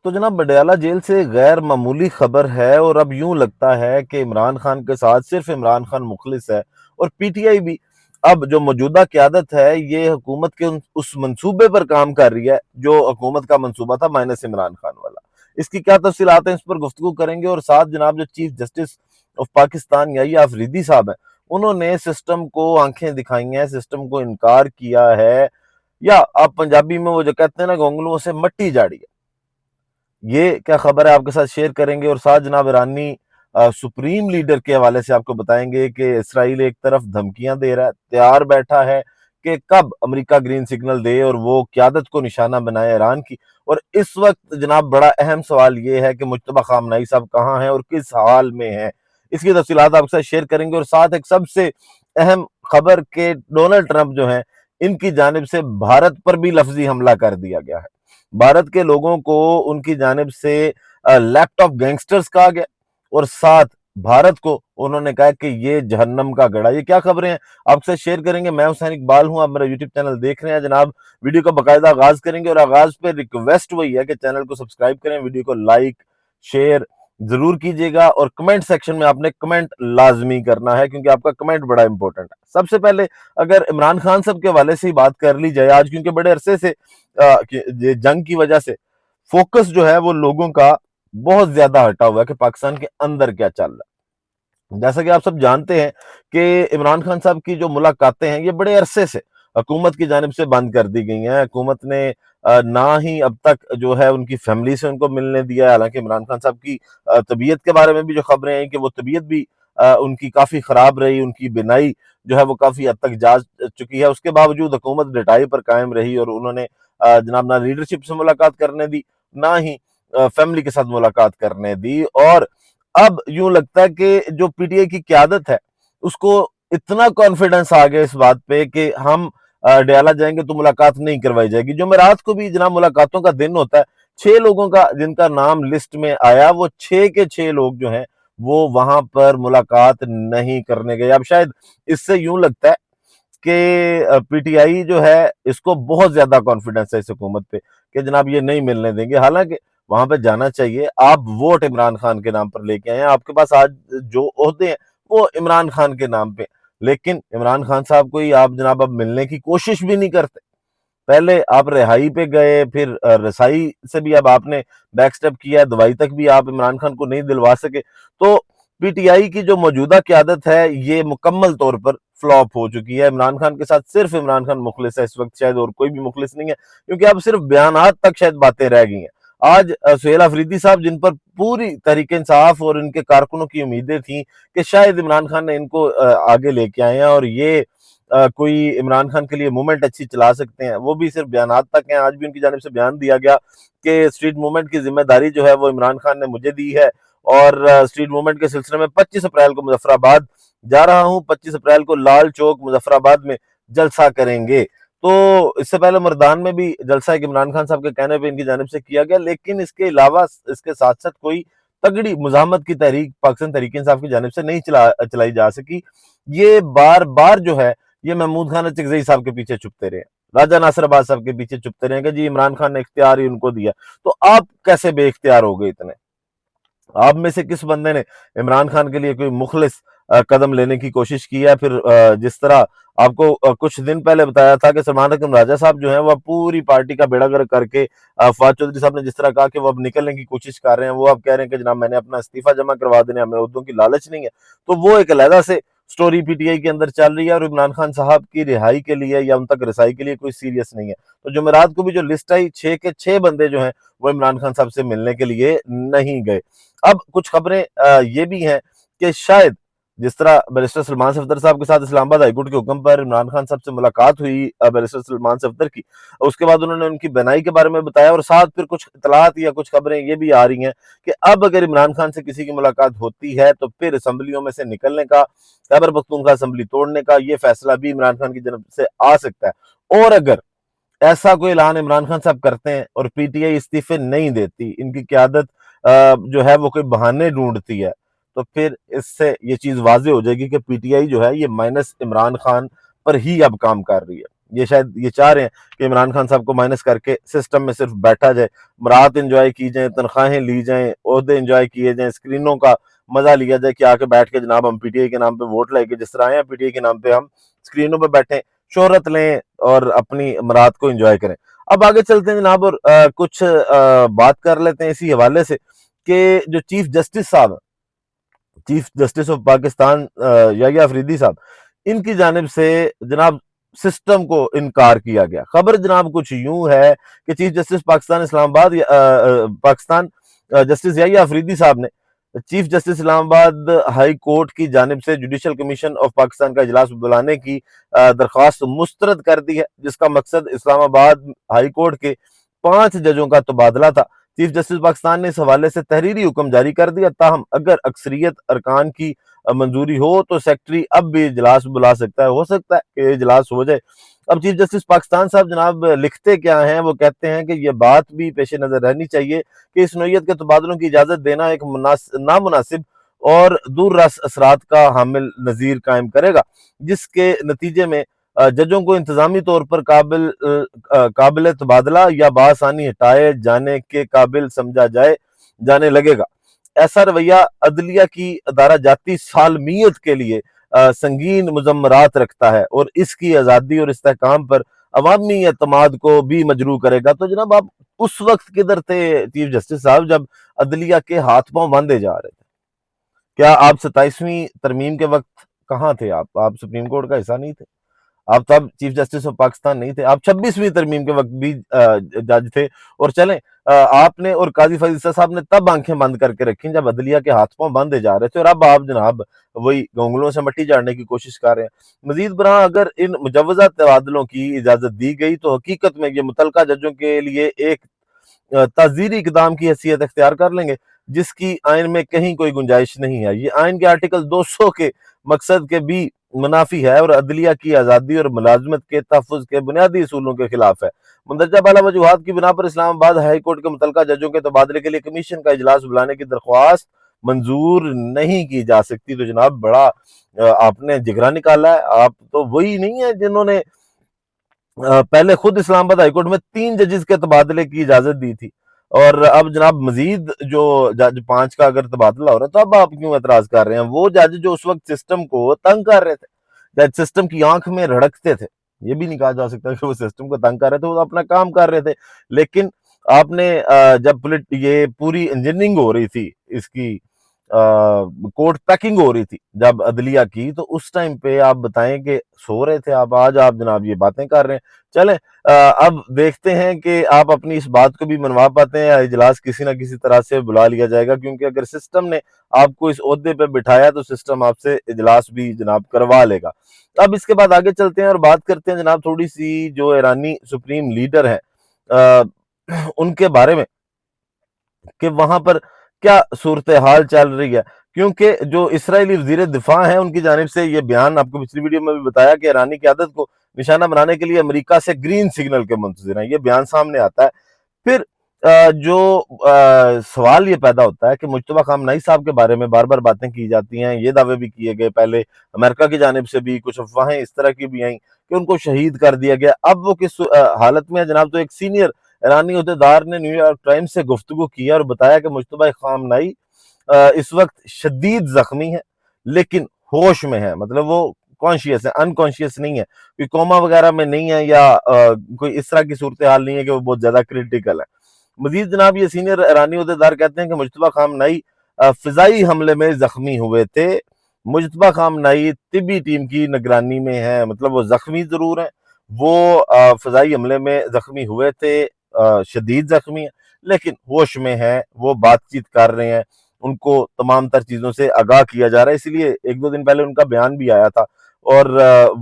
تو جناب بڈیالہ جیل سے غیر معمولی خبر ہے، اور اب یوں لگتا ہے کہ عمران خان کے ساتھ صرف عمران خان مخلص ہے، اور پی ٹی آئی بھی اب جو موجودہ قیادت ہے یہ حکومت کے اس منصوبے پر کام کر رہی ہے جو حکومت کا منصوبہ تھا مائنس عمران خان والا۔ اس کی کیا تفصیلات ہیں، اس پر گفتگو کریں گے، اور ساتھ جناب جو چیف جسٹس آف پاکستان یحییٰ آفریدی صاحب ہیں، انہوں نے سسٹم کو آنکھیں دکھائی ہیں، سسٹم کو انکار کیا ہے، یا آپ پنجابی میں وہ جو کہتے ہیں نا گونگلوں سے مٹی جاڑی ہے۔ یہ کیا خبر ہے آپ کے ساتھ شیئر کریں گے، اور ساتھ جناب ایرانی سپریم لیڈر کے حوالے سے آپ کو بتائیں گے کہ اسرائیل ایک طرف دھمکیاں دے رہا ہے، تیار بیٹھا ہے کہ کب امریکہ گرین سگنل دے اور وہ قیادت کو نشانہ بنائے ایران کی۔ اور اس وقت جناب بڑا اہم سوال یہ ہے کہ مجتبیٰ خامنہئی صاحب کہاں ہیں اور کس حال میں ہیں، اس کی تفصیلات آپ کے ساتھ شیئر کریں گے، اور ساتھ ایک سب سے اہم خبر کہ ڈونلڈ ٹرمپ جو ہیں ان کی جانب سے بھارت پر بھی لفظی حملہ کر دیا گیا ہے۔ بھارت کے لوگوں کو ان کی جانب سے لیپ ٹاپ گینگسٹرز کہا گیا، اور ساتھ بھارت کو انہوں نے کہا کہ یہ جہنم کا گڑھا۔ یہ کیا خبریں ہیں آپ سے شیئر کریں گے۔ میں حسین اقبال ہوں، آپ میرا یوٹیوب چینل دیکھ رہے ہیں جناب۔ ویڈیو کا باقاعدہ آغاز کریں گے، اور آغاز پہ ریکویسٹ وہی ہے کہ چینل کو سبسکرائب کریں، ویڈیو کو لائک شیئر ضرور کیجیے گا، اور کمنٹ سیکشن میں آپ نے کمنٹ لازمی کرنا ہے کیونکہ آپ کا کمنٹ بڑا امپورٹنٹ ہے۔ سب سے پہلے اگر عمران خان صاحب کے حوالے سے ہی بات کر لی جائے آج، کیونکہ بڑے عرصے سے جنگ کی وجہ سے فوکس جو ہے وہ لوگوں کا بہت زیادہ ہٹا ہوا ہے کہ پاکستان کے اندر کیا چل رہا ہے۔ جیسا کہ آپ سب جانتے ہیں کہ عمران خان صاحب کی جو ملاقاتیں ہیں یہ بڑے عرصے سے حکومت کی جانب سے بند کر دی گئی ہیں۔ حکومت نے نہ ہی اب تک جو ہے ان کی فیملی سے ان کو ملنے دیا ہے، حالانکہ عمران خان صاحب کی طبیعت کے بارے میں بھی جو خبریں ہیں کہ وہ طبیعت بھی ان کی کافی خراب رہی، ان کی بینائی جو ہے وہ کافی حد تک جا چکی ہے، اس کے باوجود حکومت ڈٹائی پر قائم رہی، اور انہوں نے جناب نہ لیڈرشپ سے ملاقات کرنے دی، نہ ہی فیملی کے ساتھ ملاقات کرنے دی۔ اور اب یوں لگتا ہے کہ جو پی ٹی آئی کی قیادت ہے اس کو اتنا کانفیڈنس آ گیا اس بات پہ کہ ہم ڈیالہ جائیں گے تو ملاقات نہیں کروائی جائے گی۔ جمعرات کو بھی جناب ملاقاتوں کا دن ہوتا ہے، 6 لوگوں کا جن کا نام لسٹ میں آیا، وہ 6 کے 6 لوگ جو ہیں وہ وہاں پر ملاقات نہیں کرنے گئے۔ اب شاید اس سے یوں لگتا ہے کہ پی ٹی آئی جو ہے اس کو بہت زیادہ کانفیڈنس ہے اس حکومت پہ کہ جناب یہ نہیں ملنے دیں گے، حالانکہ وہاں پہ جانا چاہیے۔ آپ ووٹ عمران خان کے نام پر لے کے آئے ہیں، آپ کے پاس آج جو عہدے ہیں وہ عمران خان کے نام پہ، لیکن عمران خان صاحب کو ہی آپ جناب اب ملنے کی کوشش بھی نہیں کرتے۔ پہلے آپ رہائی پہ گئے، پھر رسائی سے بھی اب آپ نے بیک سٹیپ کیا، دوائی تک بھی آپ عمران خان کو نہیں دلوا سکے۔ تو پی ٹی آئی کی جو موجودہ قیادت ہے یہ مکمل طور پر فلاپ ہو چکی ہے۔ عمران خان کے ساتھ صرف عمران خان مخلص ہے اس وقت، شاید اور کوئی بھی مخلص نہیں ہے، کیونکہ اب صرف بیانات تک شاید باتیں رہ گئی ہیں۔ آج سہیل آفریدی صاحب جن پر پوری تحریک انصاف اور ان کے کارکنوں کی امیدیں تھیں کہ شاید عمران خان نے ان کو آگے لے کے آئے ہیں اور یہ کوئی عمران خان کے لیے موومنٹ اچھی چلا سکتے ہیں، وہ بھی صرف بیانات تک ہیں۔ آج بھی ان کی جانب سے بیان دیا گیا کہ اسٹریٹ موومنٹ کی ذمہ داری جو ہے وہ عمران خان نے مجھے دی ہے، اور اسٹریٹ موومنٹ کے سلسلے میں 25 اپریل کو مظفر آباد جا رہا ہوں، 25 اپریل کو لال چوک مظفر آباد میں جلسہ کریں گے۔ تو اس سے پہلے مردان میں بھی جلسہ ایک عمران خان صاحب کے کہنے پہ ان کی جانب سے کیا گیا، لیکن اس کے علاوہ اس کے ساتھ ساتھ کوئی تگڑی مزاحمت کی تحریک پاکستان تحریک انصاف کی جانب سے نہیں چلائی جا سکی۔ یہ بار بار جو ہے یہ محمود خان اچکزئی صاحب کے پیچھے چھپتے رہے، راجہ ناصر عباس صاحب کے پیچھے چھپتے رہے کہ جی عمران خان نے اختیار ہی ان کو دیا۔ تو آپ کیسے بے اختیار ہو گئے اتنے؟ آپ میں سے کس بندے نے عمران خان کے لیے کوئی مخلص قدم لینے کی کوشش کی ہے؟ پھر جس طرح آپ کو کچھ دن پہلے بتایا تھا کہ سلمان حکم راجہ صاحب جو ہیں وہ پوری پارٹی کا بیڑا گرک کر کے، فواد چودھری صاحب نے جس طرح کہا کہ وہ اب نکلنے کی کوشش کر رہے ہیں، وہ اب کہہ رہے ہیں کہ جناب میں نے اپنا استعفیٰ جمع کروا دینے، ہمیں عہدوں کی لالچ نہیں ہے۔ تو وہ ایک علیحدہ سے سٹوری پی ٹی آئی کے اندر چل رہی ہے، اور عمران خان صاحب کی رہائی کے لیے یا ان تک رسائی کے لیے کوئی سیریس نہیں ہے۔ تو جمعرات کو بھی جو لسٹ آئی، 6 کے 6 بندے جو ہیں وہ عمران خان صاحب سے ملنے کے لیے نہیں گئے۔ اب کچھ خبریں یہ بھی ہیں کہ شاید جس طرح بیرسٹر سلمان صفدر صاحب کے ساتھ اسلام آباد ہائی کورٹ کے حکم پر عمران خان صاحب سے ملاقات ہوئی بیرسٹر سلمان صفدر کی، اس کے بعد انہوں نے ان کی بینائی کے بارے میں بتایا، اور ساتھ پھر کچھ اطلاعات یا کچھ خبریں یہ بھی آ رہی ہیں کہ اب اگر عمران خان سے کسی کی ملاقات ہوتی ہے تو پھر اسمبلیوں میں سے نکلنے کا، خیبر پختونخوا اسمبلی توڑنے کا یہ فیصلہ بھی عمران خان کی جانب سے آ سکتا ہے۔ اور اگر ایسا کوئی اعلان عمران خان صاحب کرتے ہیں اور پی ٹی آئی استعفے نہیں دیتی، ان کی قیادت جو ہے وہ کوئی بہانے ڈھونڈتی ہے، تو پھر اس سے یہ چیز واضح ہو جائے گی کہ پی ٹی آئی جو ہے یہ مائنس عمران خان پر ہی اب کام کر رہی ہے۔ یہ شاید یہ چاہ رہے ہیں کہ عمران خان صاحب کو مائنس کر کے سسٹم میں صرف بیٹھا جائے، مراد انجوائے کی جائیں، تنخواہیں لی جائیں، عہدے انجوائے کیے جائیں، اسکرینوں کا مزہ لیا جائے کہ آ کے بیٹھ کے جناب ہم پی ٹی آئی کے نام پہ ووٹ لے کے جس طرح آئے ہیں پی ٹی آئی کے نام پہ ہم اسکرینوں پہ بیٹھیں، شہرت لیں اور اپنی مراد کو انجوائے کریں۔ اب آگے چلتے ہیں جناب اور کچھ بات کر لیتے ہیں اسی حوالے سے کہ جو چیف جسٹس صاحب، چیف جسٹس آف پاکستان یحییٰ آفریدی صاحب، ان کی جانب سے جناب سسٹم کو انکار کیا گیا۔ خبر جناب کچھ یوں ہے کہ چیف جسٹس پاکستان اسلام آباد پاکستان جسٹس یحییٰ آفریدی صاحب نے چیف جسٹس اسلام آباد ہائی کورٹ کی جانب سے جوڈیشل کمیشن آف پاکستان کا اجلاس بلانے کی درخواست مسترد کر دی ہے، جس کا مقصد اسلام آباد ہائی کورٹ کے 5 ججوں کا تبادلہ تھا۔ چیف جسٹس پاکستان نے اس حوالے سے تحریری حکم جاری کر دیا، تاہم اگر اکثریت ارکان کی منظوری ہو تو سیکٹری اب بھی اجلاس بلا سکتا ہے، ہو سکتا ہے کہ اجلاس ہو جائے۔ اب چیف جسٹس پاکستان صاحب جناب لکھتے کیا ہیں، وہ کہتے ہیں کہ یہ بات بھی پیش نظر رہنی چاہیے کہ اس نوعیت کے تبادلوں کی اجازت دینا ایک نامناسب اور دور رس اثرات کا حامل نظیر قائم کرے گا، جس کے نتیجے میں ججوں کو انتظامی طور پر قابل تبادلہ یا بآسانی ہٹائے جانے کے قابل سمجھا جانے لگے گا۔ ایسا رویہ عدلیہ کی ادارہ جاتی سالمیت کے لیے سنگین مضمرات رکھتا ہے اور اس کی آزادی اور استحکام پر عوامی اعتماد کو بھی مجروح کرے گا۔ تو جناب آپ اس وقت کدھر تھے چیف جسٹس صاحب جب عدلیہ کے ہاتھ پاؤں باندھے جا رہے تھے؟ کیا آپ 27ویں ترمیم کے وقت کہاں تھے؟ آپ سپریم کورٹ کا حصہ نہیں تھے، آپ تب چیف جسٹس آف پاکستان نہیں تھے، آپ 26ویں ترمیم کے وقت بھی جج تھے۔ اور چلیں آپ نے اور قاضی فیض عیسیٰ صاحب نے تب آنکھیں بند کر کے رکھیں جب عدلیہ کے ہاتھ پاؤں باندھے جا رہے تھے، اور اب آپ جناب وہی گونگلوں سے مٹی جاڑنے کی کوشش کر رہے ہیں۔ مزید برآں اگر ان مجوزہ تبادلوں کی اجازت دی گئی تو حقیقت میں یہ متعلقہ ججوں کے لیے ایک تعزیری اقدام کی حیثیت اختیار کر لیں گے، جس کی آئین میں کہیں کوئی گنجائش نہیں ہے۔ یہ آئین کے آرٹیکل 200 کے مقصد کے بھی منافی ہے اور عدلیہ کی آزادی اور ملازمت کے تحفظ کے بنیادی اصولوں کے خلاف ہے۔ مندرجہ بالا وجوہات کی بنا پر اسلام آباد ہائی کورٹ کے متعلقہ ججوں کے تبادلے کے لیے کمیشن کا اجلاس بلانے کی درخواست منظور نہیں کی جا سکتی۔ تو جناب بڑا آپ نے جگرا نکالا ہے، آپ تو وہی نہیں ہیں جنہوں نے پہلے خود اسلام آباد ہائی کورٹ میں 3 ججز کے تبادلے کی اجازت دی تھی، اور اب جناب مزید جو جج 5 کا اگر تبادلہ ہو رہا ہے تو اب آپ کیوں اعتراض کر رہے ہیں؟ وہ جج جو اس وقت سسٹم کو تنگ کر رہے تھے، جج سسٹم کی آنکھ میں رڑکتے تھے، یہ بھی نہیں کہا جا سکتا کہ وہ سسٹم کو تنگ کر رہے تھے، وہ اپنا کام کر رہے تھے۔ لیکن آپ نے جب یہ پوری انجینئرنگ ہو رہی تھی، اس کی کورٹ پیکنگ ہو رہی تھی جب عدلیہ کی، تو اس ٹائم پہ آپ بتائیں کہ سو رہے تھے آپ، آج آپ جناب یہ باتیں کر رہے ہیں۔ چلیں اب دیکھتے ہیں کہ آپ اپنی اس بات کو بھی منوا پاتے ہیں یا اجلاس کسی نہ کسی طرح سے بلا لیا جائے گا، کیونکہ اگر سسٹم نے آپ کو اس عہدے پہ بٹھایا تو سسٹم آپ سے اجلاس بھی جناب کروا لے گا۔ اب اس کے بعد آگے چلتے ہیں اور بات کرتے ہیں جناب تھوڑی سی جو ایرانی سپریم لیڈر ہیں ان کے بارے میں کہ وہاں پر کیا صورتحال چل رہی ہے، کیونکہ جو اسرائیلی وزیر دفاع ہیں ان کی جانب سے یہ بیان آپ کو پچھلی ویڈیو میں بھی بتایا کہ ایرانی قیادت کو نشانہ بنانے کے لیے امریکہ سے گرین سگنل کے منتظر ہیں، یہ بیان سامنے آتا ہے۔ پھر جو سوال یہ پیدا ہوتا ہے کہ مجتبیٰ خامنہ ای صاحب کے بارے میں بار بار باتیں کی جاتی ہیں، یہ دعوے بھی کیے گئے، پہلے امریکہ کی جانب سے بھی کچھ افواہیں اس طرح کی بھی آئیں کہ ان کو شہید کر دیا گیا۔ اب وہ کس حالت میں ہے جناب؟ تو ایک سینئر ایرانی عہدیدار نے نیو یارک ٹائمز سے گفتگو کی اور بتایا کہ مجتبیٰ خامنہ ای اس وقت شدید زخمی ہے لیکن ہوش میں ہے، مطلب وہ کانشیس ہے، انکانشیس نہیں ہے، کوئی کوما وغیرہ میں نہیں ہے یا کوئی اس طرح کی صورتحال نہیں ہے کہ وہ بہت زیادہ کریٹیکل ہے۔ مزید جناب یہ سینئر ایرانی عہدیدار کہتے ہیں کہ مجتبیٰ خامنہ ای فضائی حملے میں زخمی ہوئے تھے، مجتبیٰ خامنہ ای طبی ٹیم کی نگرانی میں ہے، مطلب وہ زخمی ضرور ہیں، وہ فضائی حملے میں زخمی ہوئے تھے، شدید زخمی ہیں لیکن ہوش میں ہیں، وہ بات چیت کر رہے ہیں، ان کو تمام تر چیزوں سے آگاہ کیا جا رہا ہے۔ اسی لیے 1-2 دن پہلے ان کا بیان بھی آیا تھا اور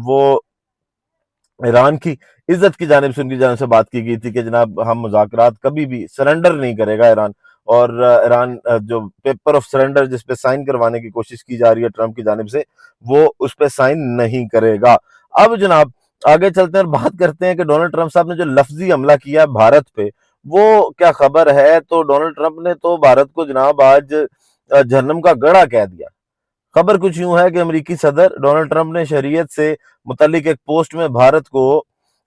وہ ایران کی عزت کی جانب سے ان کی جانب سے بات کی گئی تھی کہ جناب ہم مذاکرات کبھی بھی سرنڈر نہیں کرے گا ایران، اور ایران جو پیپر آف سرنڈر جس پہ سائن کروانے کی کوشش کی جا رہی ہے ٹرمپ کی جانب سے، وہ اس پہ سائن نہیں کرے گا۔ اب جناب آگے چلتے ہیں اور بات کرتے ہیں کہ ڈونلڈ ٹرمپ صاحب نے جو لفظی حملہ کیا بھارت پہ، وہ کیا خبر ہے؟ تو ڈونلڈ ٹرمپ نے تو بھارت کو جناب آج جہنم کا گڑھا کہہ دیا۔ خبر کچھ یوں ہے کہ امریکی صدر ڈونلڈ ٹرمپ نے شہریت سے متعلق ایک پوسٹ میں بھارت کو